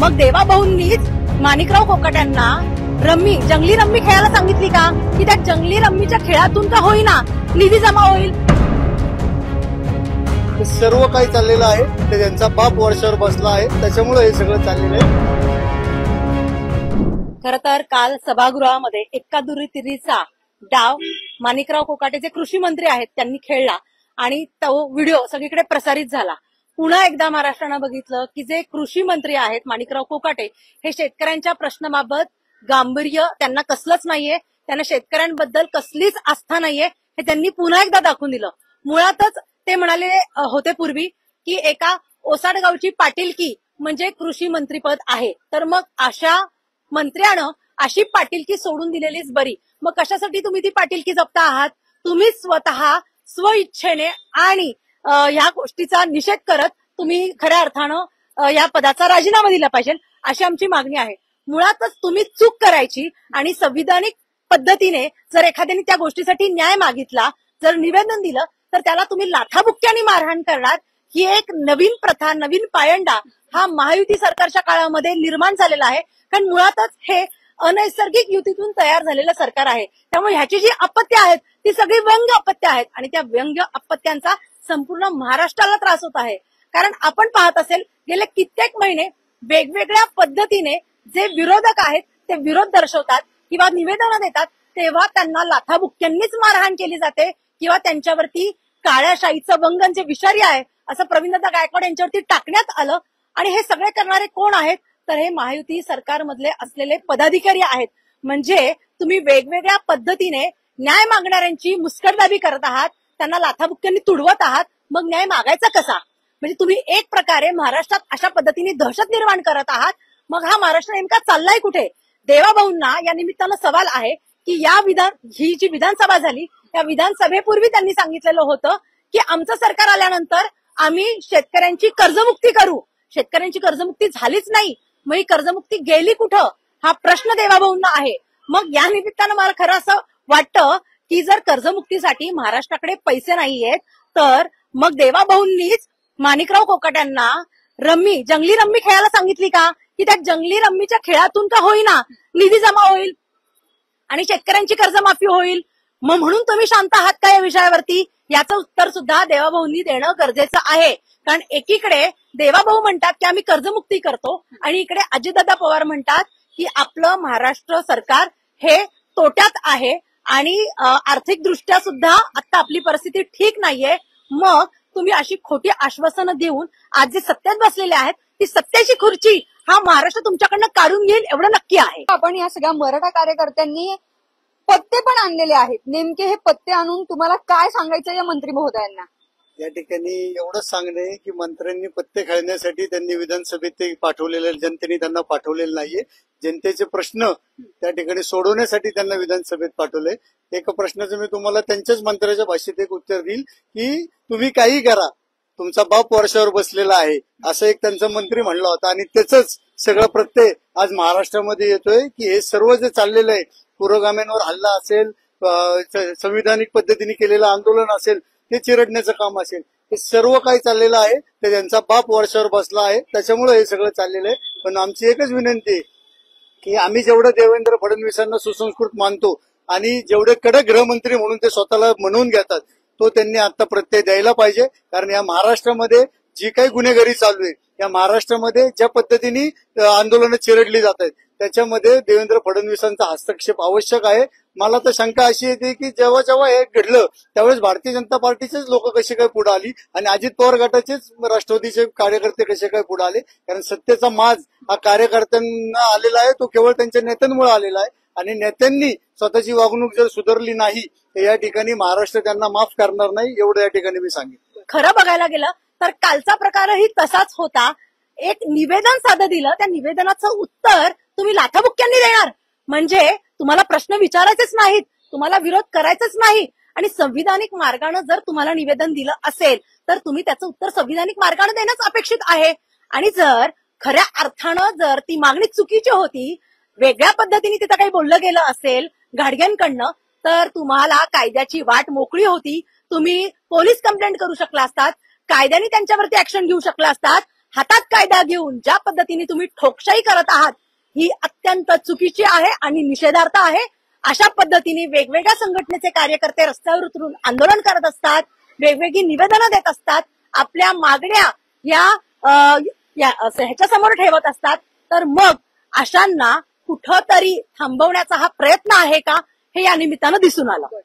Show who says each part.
Speaker 1: मग देवाभाऊंनीच माणिकराव कोकाट्यांना जंगली रम्मी खेळायला सांगितली का? की त्या जंगली रम्मीच्या खेळातून का होईना निधी जमा होईल.
Speaker 2: सर्व काही चाललेलं आहे ते त्यांचा बाप वर्षावर बसला आहे, त्याच्यामुळे हे सगळं चाललेलं आहे.
Speaker 1: खर तर काल सभागृहामध्ये एकादुरीचा डाव माणिकराव कोकाटे जे कृषी मंत्री आहेत त्यांनी खेळला आणि तो व्हिडिओ सगळीकडे प्रसारित झाला. पुन्हा एकदा महाराष्ट्रानं बघितलं की जे कृषी मंत्री आहेत माणिकराव कोकाटे हे शेतकऱ्यांच्या प्रश्नाबाबत गांभीर्य त्यांना कसलंच नाहीये, त्यांना शेतकऱ्यांबद्दल कसलीच आस्था नाहीये हे त्यांनी पुन्हा एकदा दाखवून दिलं. मुळातच ते म्हणाले होते पूर्वी की एका ओसाडगावची पाटीलकी म्हणजे कृषी मंत्रीपद आहे, तर मग अशा मंत्र्यानं अशी पाटीलकी सोडून दिलेलीच बरी. मग कशासाठी तुम्ही ती पाटीलकी जपता आहात? तुम्ही स्वतः स्वइच्छेने आणि ह्या गोष्टीचा निषेध करत तुम्ही खऱ्या अर्थानं या पदाचा राजीनामा दिला पाहिजे अशी आमची मागणी आहे. मुळातच तुम्ही चूक करायची आणि संविधानिक पद्धतीने जर एखाद्याने त्या गोष्टीसाठी न्याय मागितला, जर निवेदन दिलं तर त्याला तुम्ही लाथाबुक्क्याने मारहाण करणार ही एक नवीन प्रथा, नवीन पायंडा हा महायुती सरकारच्या काळामध्ये निर्माण झालेला आहे. कारण मुळातच हे अनैसर्गिक युतीतून तयार झालेलं सरकार आहे. त्यामुळे ह्याची जी अपत्य आहेत ती सगळी व्यंग्य अपत्य आहेत आणि त्या व्यंग्य अपत्यांचा संपूर्ण महाराष्ट्राला त्रास होत आहे. कारण आपण पाहत असेल गेले कित्येक महिने वेगवेगळ्या पद्धतीने जे विरोधक आहेत ते विरोध दर्शवतात किंवा निवेदनं देतात, तेव्हा त्यांना लाथाबुक्क्यांनीच मारहाण केली जाते किंवा त्यांच्यावरती काळ्या शाहीचं वंगण जे विषारी आहे असं प्रवीणदादा गायकवाड यांच्यावरती टाकण्यात आलं. आणि हे सगळे करणारे कोण आहेत? तर हे महायुती सरकारमधले असलेले पदाधिकारी आहेत. म्हणजे तुम्ही वेगवेगळ्या पद्धतीने न्याय मागणाऱ्यांची मुस्कटदाबी करत आहात, त्यांना लाथाबुक्क्यांनी तुडवत आहात. मग न्याय मागायचा कसा? म्हणजे तुम्ही एक प्रकारे महाराष्ट्रात अशा पद्धतीने दहशत निर्माण करत आहात. मग हा महाराष्ट्र नेमका चाललाय कुठे? देवाभाऊंना या निमित्तानं सवाल आहे की ही जी विधानसभा झाली त्या विधानसभेपूर्वी त्यांनी सांगितलेलं होतं की आमचं सरकार आल्यानंतर आम्ही शेतकऱ्यांची कर्जमुक्ती करू. शेतकऱ्यांची कर्जमुक्ती झालीच नाही, मग ही कर्जमुक्ती गेली कुठं हा प्रश्न देवाभाऊंना आहे. मग या निमित्तानं मला खरं असं वाटतं की जर कर्जमुक्तीसाठी महाराष्ट्राकडे पैसे नाहीयेत तर मग देवाभाऊंनीच माणिकराव कोकाट्यांना जंगली रम्मी खेळायला सांगितली का? की त्या जंगली रम्मीच्या खेळातून का होईना निधी जमा होईल आणि शेतकऱ्यांची कर्जमाफी होईल. मग म्हणून तुम्ही शांत आहात का या विषयावरती? याचं उत्तर सुद्धा देवाभाऊंनी देणं गरजेचं आहे. कारण एकीकडे देवाभाऊ म्हणतात की आम्ही कर्जमुक्ती करतो आणि इकडे अजितदादा पवार म्हणतात की आपलं महाराष्ट्र सरकार हे तोट्यात आहे आणि आर्थिक दृष्ट्या सुद्धा आता आपली परिस्थिती ठीक नाहीये. मग तुम्ही अशी खोटी आश्वासनं देऊन आज जे सत्तेत बसलेले आहेत ती सत्तेची खुर्ची हा महाराष्ट्र तुमच्याकडनं काढून घेईल एवढं नक्की आहे.
Speaker 3: आपण या सगळ्या मराठा कार्यकर्त्यांनी पत्ते पण आणलेले आहेत. नेमके हे पत्ते आणून तुम्हाला काय सांगायचं या मंत्री महोदयांना?
Speaker 2: या ठिकाणी एवढंच सांगणे की मंत्र्यांनी पत्ते खेळण्यासाठी त्यांनी विधानसभेत ते पाठवलेले, जनतेने त्यांना पाठवलेलं नाहीये. जनतेचे प्रश्न त्या ठिकाणी सोडवण्यासाठी त्यांना विधानसभेत पाठवले. एका प्रश्नाचं मी तुम्हाला त्यांच्याच मंत्र्याच्या भाषेत एक उत्तर देईल की तुम्ही काही करा, तुमचा बाप वर्षावर बसलेला आहे असं एक त्यांचा मंत्री म्हणला होता. आणि त्याच सगळं प्रत्यय आज महाराष्ट्रामध्ये येतोय की हे सर्व जे चाललेलं आहे, पुरोगाम्यांवर हल्ला असेल, संविधानिक पद्धतीने केलेलं आंदोलन असेल, ते चिरडण्याचं काम असेल, हे सर्व काही चाललेलं आहे ते त्यांचा बाप वर्षावर बसला आहे, त्याच्यामुळे हे सगळं चाललेलं आहे. पण आमची एकच विनंती आहे की आम्ही जेवढं देवेंद्र फडणवीसांना सुसंस्कृत मानतो आणि जेवढे कडक गृहमंत्री म्हणून ते स्वतःला म्हणून घेतात तो त्यांनी आता प्रत्यय द्यायला पाहिजे. कारण या महाराष्ट्रामध्ये जी काही गुन्हेगारी चालू आहे, या महाराष्ट्रामध्ये ज्या पद्धतीने आंदोलनं चिरडली जात आहेत त्याच्यामध्ये देवेंद्र फडणवीसांचा हस्तक्षेप आवश्यक आहे. मला तर शंका अशी येते की जेव्हा जेव्हा हे घडलं त्यावेळेस भारतीय जनता पार्टीचेच लोक कसे काय पुढे आली आणि अजित पवार गटाचेच राष्ट्रवादीचे कार्यकर्ते कसे काय पुढे आले. कारण सत्तेचा माज हा कार्यकर्त्यांना आलेला आहे, तो केवळ त्यांच्या नेत्यांमुळे आलेला आहे. आणि नेत्यांनी स्वतःची वागणूक जर सुधारली नाही तर या ठिकाणी महाराष्ट्र त्यांना माफ करणार नाही, एवढं या ठिकाणी मी सांगितलं.
Speaker 1: खरं बघायला गेलं तर कालचा प्रकारही तसाच होता. एक निवेदन साधं दिलं, त्या निवेदनाचं उत्तर तुम्ही लाथाबुक्क्यांनी देणार. म्हणजे तुम्हाला प्रश्न विचारायचेच नाहीत, तुम्हाला विरोध करायचाच नाही. आणि संविधानिक मार्गाने जर तुम्हाला निवेदन दिलं असेल तर तुम्ही त्याचं उत्तर संविधानिक मार्गाने देणंच अपेक्षित आहे. आणि जर खऱ्या अर्थानं जर ती मागणी चुकीची होती, वेगळ्या पद्धतीने तिथं काही बोललं गेलं असेल घाडग्यांकडनं, तर तुम्हाला कायद्याची वाट मोकळी होती. तुम्ही पोलीस कंप्लेंट करू शकला असतात, कायद्याने त्यांच्यावरती ऍक्शन घेऊ शकला असतात. हातात कायदा घेऊन ज्या पद्धतीने तुम्ही ठोकशाही करत आहात ही अत्यंत चुकीची आहे आणि निषेधार्थ आहे. अशा पद्धतीने वेगवेगळ्या संघटनेचे कार्यकर्ते रस्त्यावर उतरून आंदोलन करत असतात, वेगवेगळी निवेदनं देत असतात, आपल्या मागण्या ह्याच्या समोर ठेवत असतात. तर मग अशांना कुठंतरी थांबवण्याचा हा प्रयत्न आहे का हे या निमित्तानं दिसून आलं.